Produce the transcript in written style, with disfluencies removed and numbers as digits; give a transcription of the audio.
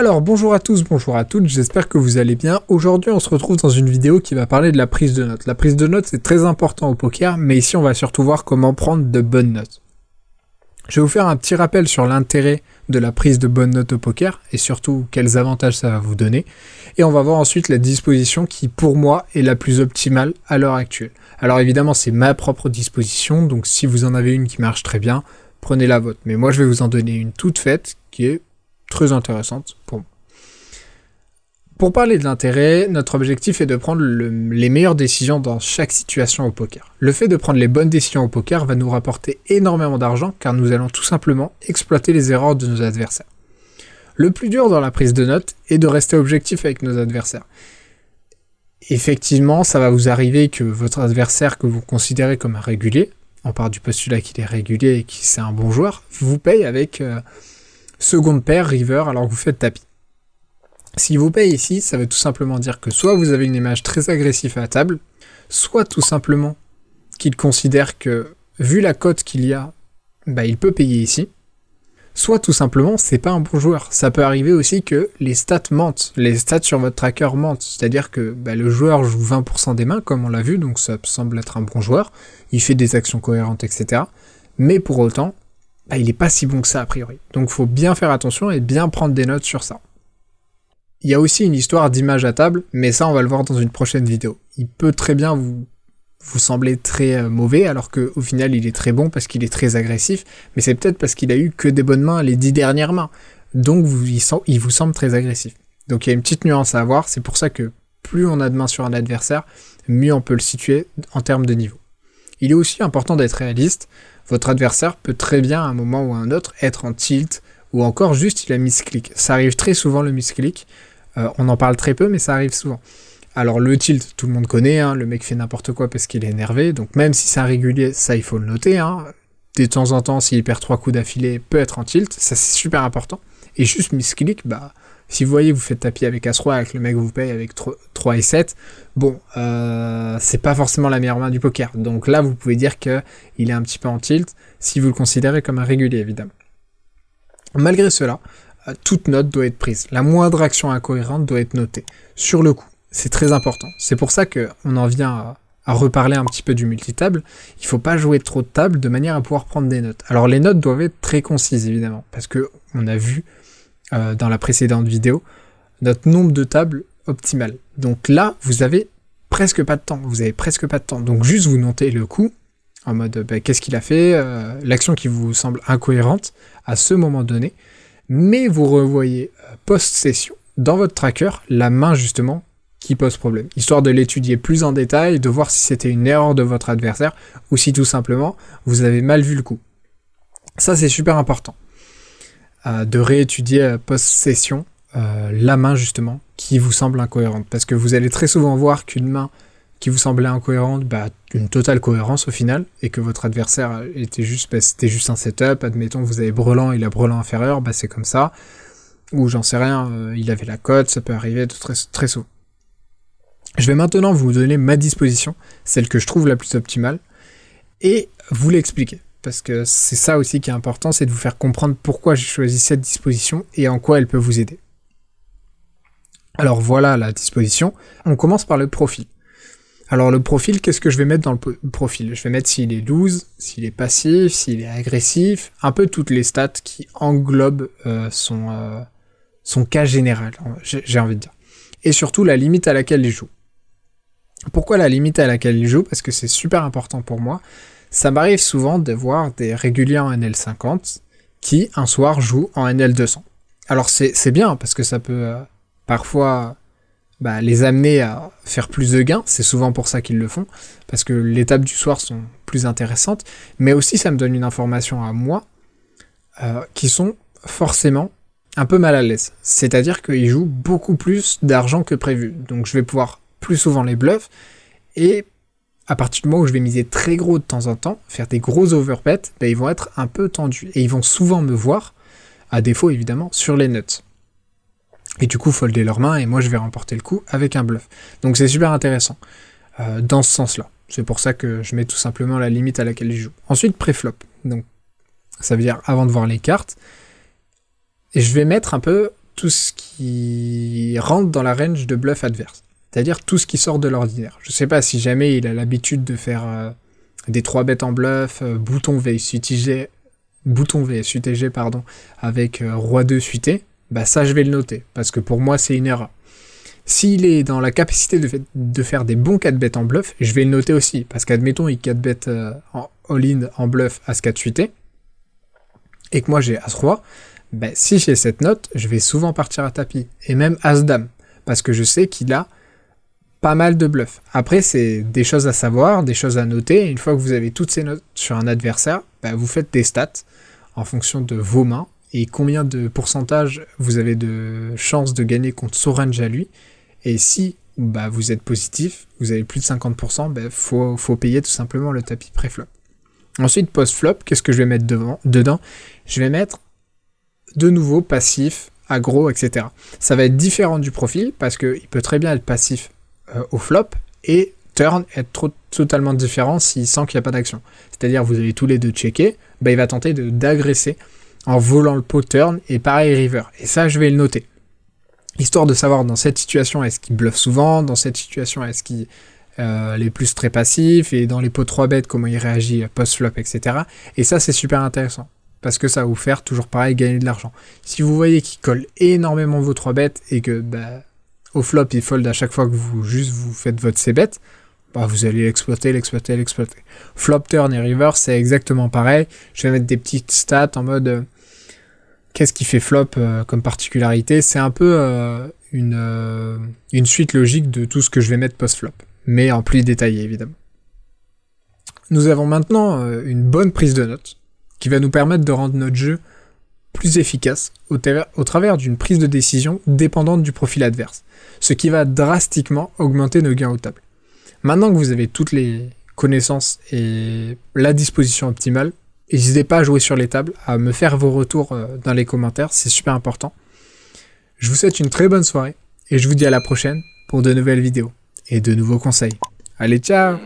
Alors bonjour à tous, bonjour à toutes, j'espère que vous allez bien. Aujourd'hui on se retrouve dans une vidéo qui va parler de la prise de notes. La prise de notes c'est très important au poker, mais ici on va surtout voir comment prendre de bonnes notes. Je vais vous faire un petit rappel sur l'intérêt de la prise de bonnes notes au poker, et surtout quels avantages ça va vous donner. Et on va voir ensuite la disposition qui pour moi est la plus optimale à l'heure actuelle. Alors évidemment c'est ma propre disposition, donc si vous en avez une qui marche très bien, prenez la vôtre. Mais moi je vais vous en donner une toute faite qui est très intéressante pour moi. Pour parler de l'intérêt, notre objectif est de prendre les meilleures décisions dans chaque situation au poker. Le fait de prendre les bonnes décisions au poker va nous rapporter énormément d'argent car nous allons tout simplement exploiter les erreurs de nos adversaires. Le plus dur dans la prise de notes est de rester objectif avec nos adversaires. Effectivement, ça va vous arriver que votre adversaire que vous considérez comme un régulier, on part du postulat qu'il est régulier et qu'il c'est un bon joueur, vous paye avec seconde paire, river, alors que vous faites tapis. S'il vous paye ici, ça veut tout simplement dire que soit vous avez une image très agressive à la table, soit tout simplement qu'il considère que, vu la cote qu'il y a, il peut payer ici, soit tout simplement c'est pas un bon joueur. Ça peut arriver aussi que les stats mentent, les stats sur votre tracker mentent, c'est-à-dire que le joueur joue 20% des mains, comme on l'a vu, donc ça semble être un bon joueur, il fait des actions cohérentes, etc. Mais pour autant, il n'est pas si bon que ça a priori. Donc il faut bien faire attention et bien prendre des notes sur ça. Il y a aussi une histoire d'image à table, mais ça on va le voir dans une prochaine vidéo. Il peut très bien vous sembler très mauvais, alors qu'au final il est très bon parce qu'il est très agressif, mais c'est peut-être parce qu'il a eu que des bonnes mains les 10 dernières mains. Donc il vous semble très agressif. Donc il y a une petite nuance à avoir, c'est pour ça que plus on a de mains sur un adversaire, mieux on peut le situer en termes de niveau. Il est aussi important d'être réaliste. Votre adversaire peut très bien, à un moment ou à un autre, être en tilt, ou encore juste il a misclick. Ça arrive très souvent le misclick, on en parle très peu, mais ça arrive souvent. Alors le tilt, tout le monde connaît, le mec fait n'importe quoi parce qu'il est énervé, donc même si c'est un régulier, ça il faut le noter. De temps en temps, s'il perd 3 coups d'affilée, peut être en tilt, ça c'est super important. Et juste misclick, si vous voyez vous faites tapis avec As-Roi, avec le mec vous paye avec 3 et 7, c'est pas forcément la meilleure main du poker. Donc là, vous pouvez dire qu'il est un petit peu en tilt, si vous le considérez comme un régulier, évidemment. Malgré cela, toute note doit être prise. La moindre action incohérente doit être notée. Sur le coup, c'est très important. C'est pour ça qu'on en vient à reparler un petit peu du multitable. Il ne faut pas jouer trop de tables de manière à pouvoir prendre des notes. Alors les notes doivent être très concises, évidemment, parce qu'on a vu dans la précédente vidéo notre nombre de tables optimal. Donc là, vous avez presque pas de temps. Donc juste vous notez le coup, en mode qu'est-ce qu'il a fait, l'action qui vous semble incohérente à ce moment donné, mais vous revoyez post-session dans votre tracker la main justement qui pose problème, histoire de l'étudier plus en détail, de voir si c'était une erreur de votre adversaire ou si tout simplement vous avez mal vu le coup. Ça c'est super important, de réétudier post-session la main justement qui vous semble incohérente, parce que vous allez très souvent voir qu'une main qui vous semblait incohérente, une totale cohérence au final, et que votre adversaire était juste, c'était juste un setup, admettons vous avez brelan, il a brelan inférieur, c'est comme ça, ou j'en sais rien, il avait la cote, ça peut arriver très, très souvent. Je vais maintenant vous donner ma disposition, celle que je trouve la plus optimale, et vous l'expliquer, parce que c'est ça aussi qui est important, c'est de vous faire comprendre pourquoi j'ai choisi cette disposition, et en quoi elle peut vous aider. Alors voilà la disposition, on commence par le profil. Alors le profil, qu'est-ce que je vais mettre dans le profil? Je vais mettre s'il est loose, s'il est passif, s'il est agressif, un peu toutes les stats qui englobent son cas général, j'ai envie de dire. Et surtout la limite à laquelle il joue. Pourquoi la limite à laquelle il joue? Parce que c'est super important pour moi. Ça m'arrive souvent de voir des réguliers en NL50 qui, un soir, jouent en NL200. Alors c'est bien, parce que ça peut parfois les amener à faire plus de gains, c'est souvent pour ça qu'ils le font, parce que les tables du soir sont plus intéressantes, mais aussi ça me donne une information à moi, qui sont forcément un peu mal à l'aise, c'est-à-dire qu'ils jouent beaucoup plus d'argent que prévu, donc je vais pouvoir plus souvent les bluffs, et à partir du moment où je vais miser très gros de temps en temps, faire des gros overbets, ils vont être un peu tendus, et ils vont souvent me voir, à défaut évidemment, sur les nuts. Et du coup folder leurs mains et moi je vais remporter le coup avec un bluff. Donc c'est super intéressant dans ce sens-là. C'est pour ça que je mets tout simplement la limite à laquelle je joue. Ensuite pré-flop. Donc ça veut dire avant de voir les cartes. Et je vais mettre un peu tout ce qui rentre dans la range de bluff adverse. C'est-à-dire tout ce qui sort de l'ordinaire. Je sais pas si jamais il a l'habitude de faire des 3 bêtes en bluff, bouton VS UTG, pardon, avec Roi 2 suité, bah ça je vais le noter, parce que pour moi c'est une erreur. S'il est dans la capacité de faire des bons 4 bêtes en bluff, je vais le noter aussi, parce qu'admettons il 4 bêtes en all-in en bluff As-4 suité, et que moi j'ai As-Roi, bah, si j'ai cette note, je vais souvent partir à tapis, et même As-Dame, parce que je sais qu'il a pas mal de bluffs. Après, c'est des choses à savoir, des choses à noter, et une fois que vous avez toutes ces notes sur un adversaire, bah, vous faites des stats en fonction de vos mains, et combien de pourcentage vous avez de chances de gagner contre son range à lui, et si bah, vous êtes positif, vous avez plus de 50%, bah, faut payer tout simplement le tapis pré-flop. Ensuite, post-flop, qu'est-ce que je vais mettre dedans? Je vais mettre de nouveau passif, aggro, etc. Ça va être différent du profil, parce qu'il peut très bien être passif au flop, et turn être totalement différent s'il sent qu'il n'y a pas d'action. C'est-à-dire, vous avez tous les deux checké, bah, il va tenter d'agresser en volant le pot turn, et pareil river. Et ça, je vais le noter. Histoire de savoir dans cette situation, est-ce qu'il bluffe souvent, dans cette situation, est-ce qu'il est plus très passif, et dans les pots 3 bêtes, comment il réagit post-flop, etc. Et ça, c'est super intéressant, parce que ça va vous faire, toujours pareil, gagner de l'argent. Si vous voyez qu'il colle énormément vos 3 bêtes, et que bah, au flop, il fold à chaque fois que vous faites votre C-bet, bah, vous allez l'exploiter. Flop, turn et river, c'est exactement pareil. Je vais mettre des petites stats en mode qu'est-ce qui fait flop comme particularité. C'est un peu une suite logique de tout ce que je vais mettre post-flop, mais en plus détaillé évidemment. Nous avons maintenant une bonne prise de notes qui va nous permettre de rendre notre jeu plus efficace au travers d'une prise de décision dépendante du profil adverse, ce qui va drastiquement augmenter nos gains aux tables. Maintenant que vous avez toutes les connaissances et la disposition optimale, n'hésitez pas à jouer sur les tables, à me faire vos retours dans les commentaires, c'est super important. Je vous souhaite une très bonne soirée, et je vous dis à la prochaine pour de nouvelles vidéos et de nouveaux conseils. Allez, ciao!